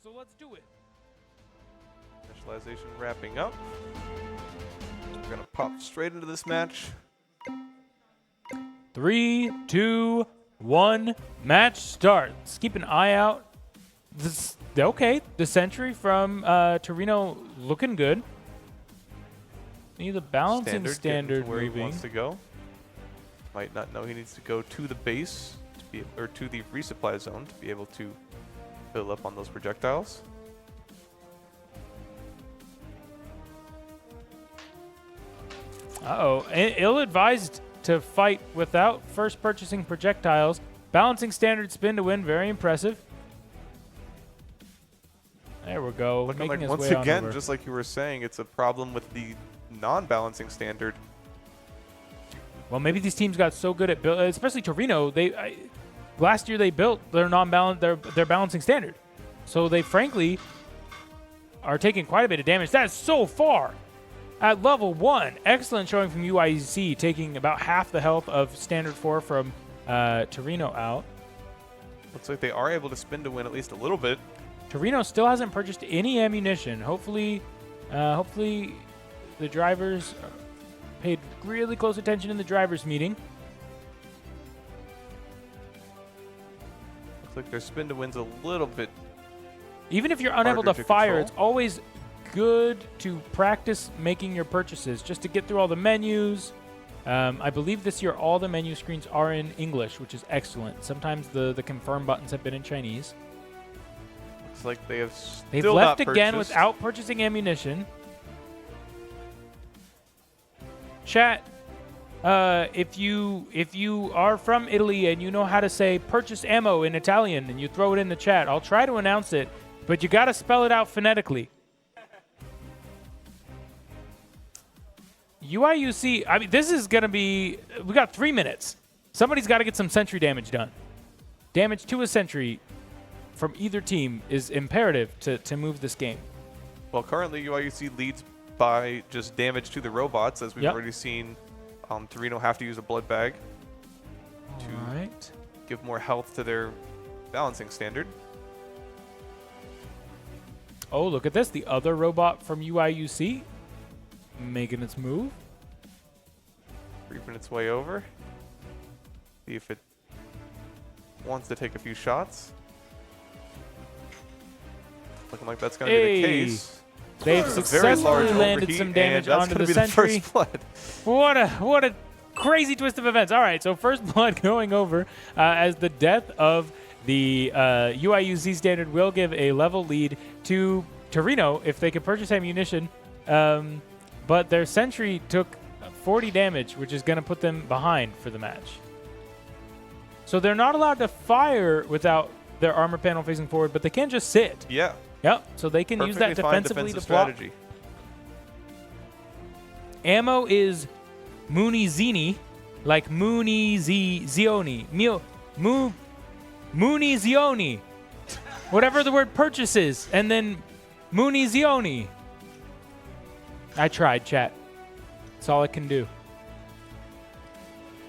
So let's do it. Initialization wrapping up. We're going to pop straight into this match. 3, 2, 1, match start. Let's keep an eye out. Okay, the Sentry from Torino looking good. Need the balancing standard where moving. he wants to go. Might not know he needs to go to the base or to the resupply zone to be able to fill up on those projectiles. Uh-oh. Ill-advised to fight without first purchasing projectiles. Balancing standard spin to win. Very impressive. There we go. Looking Making like his once way on again, over. just like you were saying, it's a problem with the non-balancing standard. Well, maybe these teams got so good at build, especially Torino. Last year they built their their balancing standard, so they frankly are taking quite a bit of damage. That is so far at level 1. Excellent showing from UIUC, taking about half the health of standard 4 from Torino out. Looks like they are able to spin to win at least a little bit. Torino still hasn't purchased any ammunition. Hopefully the drivers paid really close attention in the drivers' meeting. Looks like their spin to win's a little bit. Even if you're unable to fire, it's always good to practice making your purchases just to get through all the menus. I believe this year all the menu screens are in English, which is excellent. Sometimes the confirm buttons have been in Chinese. Looks like they have They've still left not again purchased. without purchasing ammunition. Chat, if you are from Italy and you know how to say purchase ammo in Italian and you throw it in the chat, I'll try to announce it, but you got to spell it out phonetically. UIUC, I mean, this is going to be, we got 3 minutes. Somebody's got to get some sentry damage done. Damage to a sentry from either team is imperative to move this game. Well, currently UIUC leads by just damage to the robots, as we've already seen Torino have to use a blood bag to give more health to their balancing standard. Oh, look at this. The other robot from UIUC making its move. Creeping its way over. See if it wants to take a few shots. Looking like that's going to be the case. They've successfully landed some damage onto the sentry. First blood. What a crazy twist of events. All right, so first blood going over as the death of the UIUC standard will give a level lead to Torino if they can purchase ammunition. But their sentry took 40 damage, which is going to put them behind for the match. So they're not allowed to fire without their armor panel facing forward, but they can just sit. Yeah. Yep, so they can use that defensively to block. Strategy. Ammo is Munizioni, like Munizioni. Munizioni. Whatever the word purchase is, and then Munizioni. I tried, chat. That's all I can do.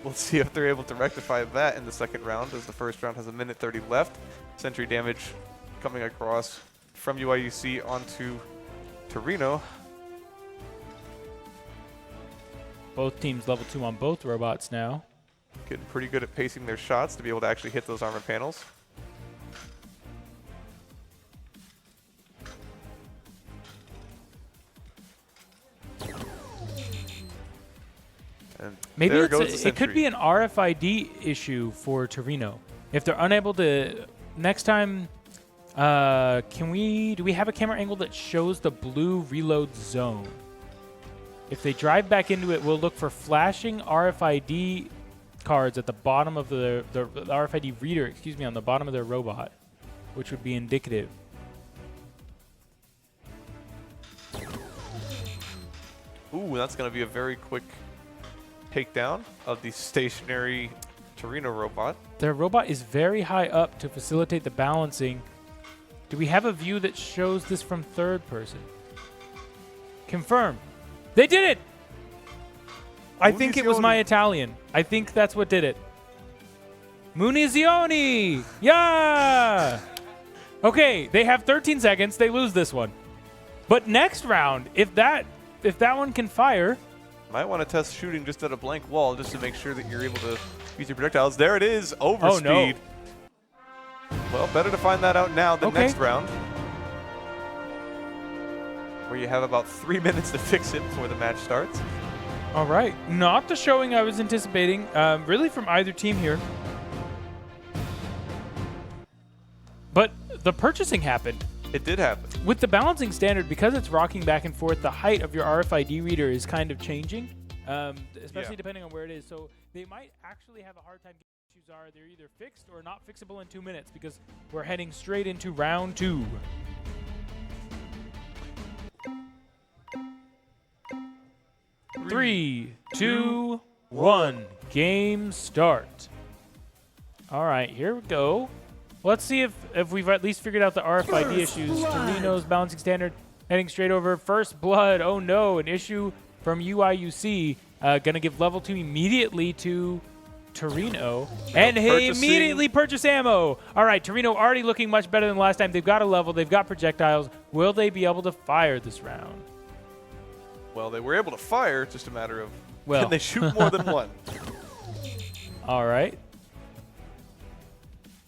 We'll see if they're able to rectify that in the second round, as the first round has 1:30 left. Sentry damage coming across from UIUC onto Torino. Both teams level 2 on both robots now. Getting pretty good at pacing their shots to be able to actually hit those armor panels. And maybe it could be an RFID issue for Torino. If they're unable to, next time, do we have a camera angle that shows the blue reload zone? If they drive back into it, we'll look for flashing RFID cards at the bottom of the RFID reader, excuse me, on the bottom of their robot, which would be indicative. Ooh, that's going to be a very quick takedown of the stationary Torino robot. Their robot is very high up to facilitate the balancing. Do we have a view that shows this from third person? Confirm. They did it! I think it was my Italian. I think that's what did it. Munizioni! Yeah! Okay, they have 13 seconds. They lose this one. But next round, if that one can fire, might want to test shooting just at a blank wall just to make sure that you're able to use your projectiles. There it is, overspeed. Oh, no. Well, better to find that out now than next round, where you have about 3 minutes to fix it before the match starts. All right, not the showing I was anticipating, really from either team here. But the purchasing happened. It did happen. With the balancing standard, because it's rocking back and forth, the height of your RFID reader is kind of changing, especially depending on where it is. So they might actually have a hard time getting issues are. They're either fixed or not fixable in 2 minutes because we're heading straight into round 2. Three, two, one. Game start. All right, here we go. Let's see if we've at least figured out the RFID issues. Torino's balancing standard heading straight over. First blood. Oh no, an issue from UIUC. Gonna give level 2 immediately to Torino. And he immediately purchase ammo. All right, Torino already looking much better than last time. They've got a level. They've got projectiles. Will they be able to fire this round? Well, they were able to fire. It's just a matter of can they shoot more than one. All right.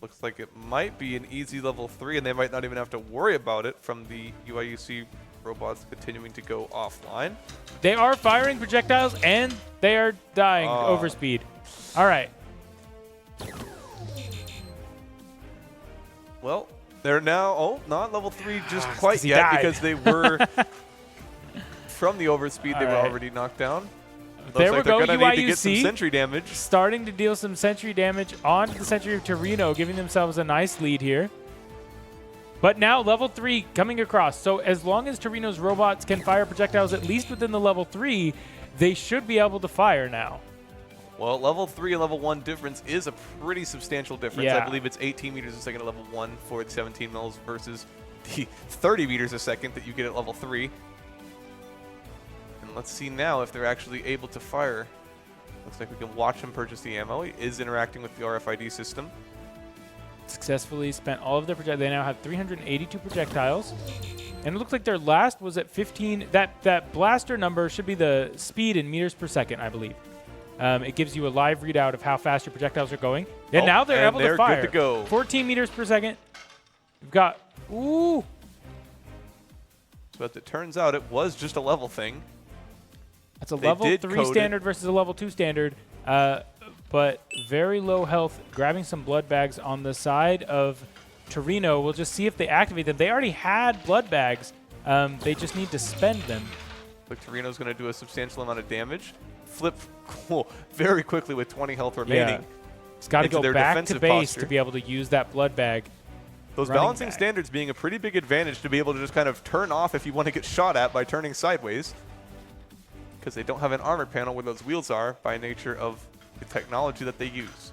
Looks like it might be an easy level 3, and they might not even have to worry about it from the UIUC robots continuing to go offline. They are firing projectiles, and they are dying overspeed. All right. Well, they're now, not level 3 just quite yet because they were, from the overspeed, they were already knocked down. There we go, they're going to need to UIUC get some sentry damage. starting to deal some sentry damage onto the sentry of Torino, giving themselves a nice lead here. But now level 3 coming across. So as long as Torino's robots can fire projectiles at least within the level 3, they should be able to fire now. Well, level 3 and level 1 difference is a pretty substantial difference. Yeah. I believe it's 18 meters a second at level 1 for the 17 mils versus the 30 meters a second that you get at level 3. Let's see now if they're actually able to fire. Looks like we can watch him purchase the ammo. He is interacting with the RFID system. Successfully spent all of their projectiles. They now have 382 projectiles. And it looks like their last was at 15. That blaster number should be the speed in meters per second, I believe. It gives you a live readout of how fast your projectiles are going. And now they're able to fire. Good to go. 14 meters per second. We've got, But it turns out it was just a level thing. That's a level 3 standard versus a level 2 standard, but very low health. Grabbing some blood bags on the side of Torino. We'll just see if they activate them. They already had blood bags. They just need to spend them. Look, Torino's going to do a substantial amount of damage. Flip very quickly with 20 health remaining. Yeah. It's got to go back to base to be able to use that blood bag. Those balancing standards being a pretty big advantage to be able to just kind of turn off if you want to get shot at by turning sideways, because they don't have an armor panel where those wheels are by nature of the technology that they use.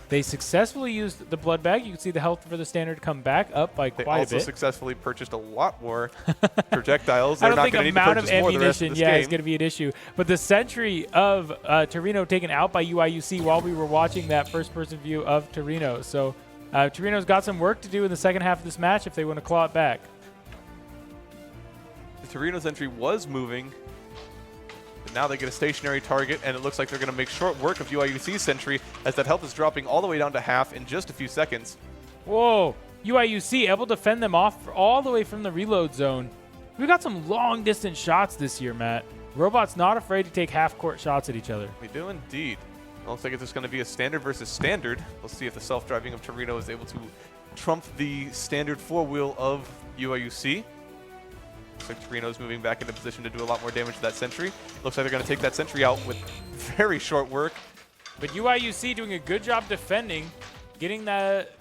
They successfully used the blood bag. You can see the health for the standard come back up by quite a bit. They also successfully purchased a lot more projectiles. I don't think amount of ammunition is going to be an issue. But the sentry of Torino taken out by UIUC while we were watching that first-person view of Torino. So Torino's got some work to do in the second half of this match if they want to claw it back. The Torino sentry was moving. Now they get a stationary target, and it looks like they're going to make short work of UIUC's sentry as that health is dropping all the way down to half in just a few seconds. Whoa. UIUC able to fend them off all the way from the reload zone. We've got some long-distance shots this year, Matt. Robots not afraid to take half-court shots at each other. We do indeed. It looks like it's just going to be a standard versus standard. We'll see if the self-driving of Torino is able to trump the standard four-wheel of UIUC. Looks like Torino's moving back into position to do a lot more damage to that sentry. Looks like they're going to take that sentry out with very short work. But UIUC doing a good job defending, getting that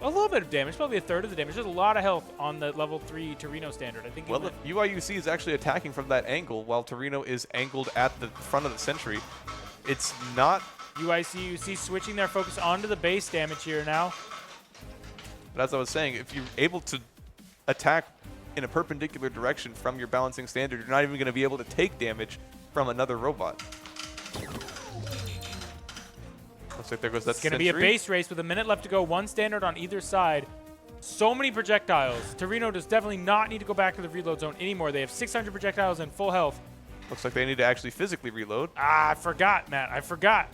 a little bit of damage, probably a third of the damage. There's a lot of health on the level 3 Torino standard. I think. Well, if UIUC is actually attacking from that angle while Torino is angled at the front of the sentry, it's not. UIUC switching their focus onto the base damage here now. But as I was saying, if you're able to attack in a perpendicular direction from your balancing standard, you're not even going to be able to take damage from another robot. Looks like there goes that It's going to be a base race with a minute left to go. One standard on either side. So many projectiles. Torino does definitely not need to go back to the reload zone anymore. They have 600 projectiles and full health. Looks like they need to actually physically reload. Ah, I forgot, Matt. I forgot.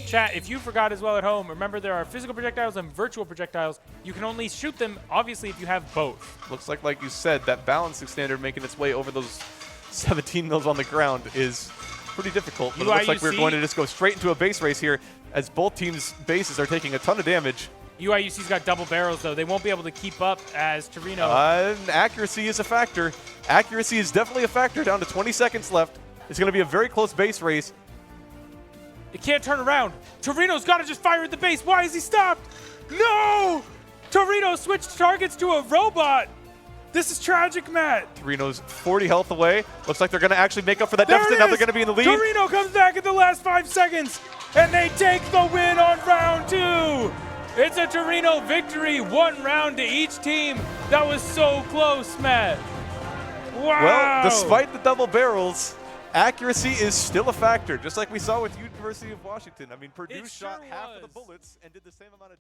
Chat, if you forgot as well at home, remember there are physical projectiles and virtual projectiles. You can only shoot them, obviously, if you have both. Looks like you said, that balancing standard making its way over those 17 mils on the ground is pretty difficult. But it looks like we're going to just go straight into a base race here as both teams' bases are taking a ton of damage. UIUC's got double barrels, though. They won't be able to keep up as Torino. Accuracy is a factor. Accuracy is definitely a factor. Down to 20 seconds left. It's going to be a very close base race. It can't turn around. Torino's got to just fire at the base. Why is he stopped? No! Torino switched targets to a robot. This is tragic, Matt. Torino's 40 health away. Looks like they're going to actually make up for that deficit. Now they're going to be in the lead. Torino comes back in the last 5 seconds, and they take the win on round 2. It's a Torino victory, 1 round to each team. That was so close, Matt. Wow. Well, despite the double barrels, accuracy is still a factor, just like we saw with University of Washington. I mean, Purdue shot half of the bullets and did the same amount of